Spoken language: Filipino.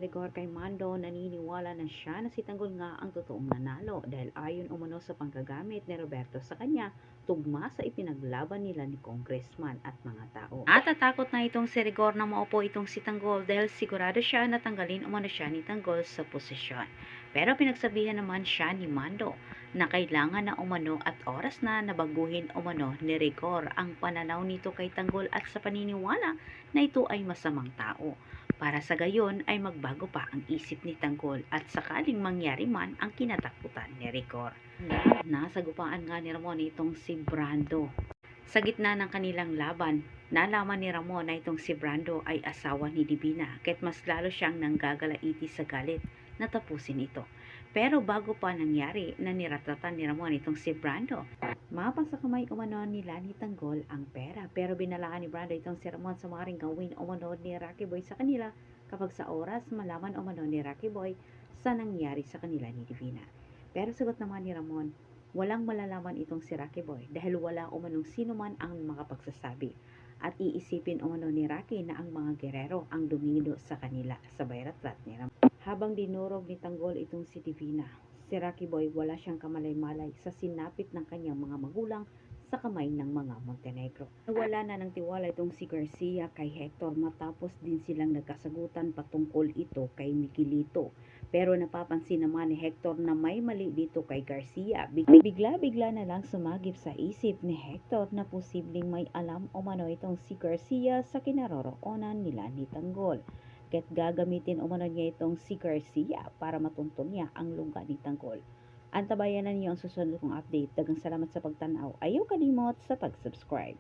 Rigor kay Mando, naniniwala na siya na si Tanggol nga ang totoong nanalo dahil ayon umano sa panggagamit ni Roberto sa kanya, tugma sa ipinaglaban nila ni Congressman at mga tao. Natatakot na itong si Rigor na maupo itong si Tanggol dahil sigurado siya na tanggalin umano siya ni Tanggol sa posisyon. Pero pinagsabihan naman siya ni Mando na kailangan na umano at oras na nabaguhin umano ni Rigor ang pananaw nito kay Tanggol at sa paniniwala na ito ay masamang tao. Para sa gayon ay magbago pa ang isip ni Tanggol at sakaling mangyari man ang kinatakutan ni Rigor. Nasagupaan nga ni Ramon itong si Brando. Sa gitna ng kanilang laban, nalaman ni Ramon na itong si Brando ay asawa ni Divina kahit mas lalo siyang nanggagalaiti sa galit na tapusin ito. Pero bago pa nangyari na niratatan ni Ramon itong si Brando, mapa sa kamay umano nila ni Tanggol ang pera pero binalaan ni Brando itong si Ramon sa maaaring gawin umano ni Rocky Boy sa kanila kapag sa oras malaman umano ni Rocky Boy sa nangyari sa kanila ni Divina. Pero sagot naman ni Ramon, walang malalaman itong si Rocky Boy dahil wala umanong sino man ang makapagsasabi at iisipin umano ni Rocky na ang mga gerero ang dumino sa kanila sa bayratrat ni Ramon. Habang dinurog ni Tanggol itong si Divina, si Rocky Boy wala siyang kamalay-malay sa sinapit ng kanyang mga magulang sa kamay ng mga Montenegro. Wala na ng tiwala itong si Garcia kay Hector matapos din silang nagkasagutan patungkol ito kay Miguelito. Pero napapansin naman ni Hector na may mali dito kay Garcia. Bigla-bigla na lang sumagip sa isip ni Hector na posibleng may alam umano itong si Garcia sa kinaroroonan nila ni Tanggol. Kaya't gagamitin umano niya itong si Garcia para matuntun niya ang lungga ni Tanggol. Antabayanan niyo ang susunod kong update. Daghang salamat sa pagtanaw. Ayaw kalimot sa pag-subscribe.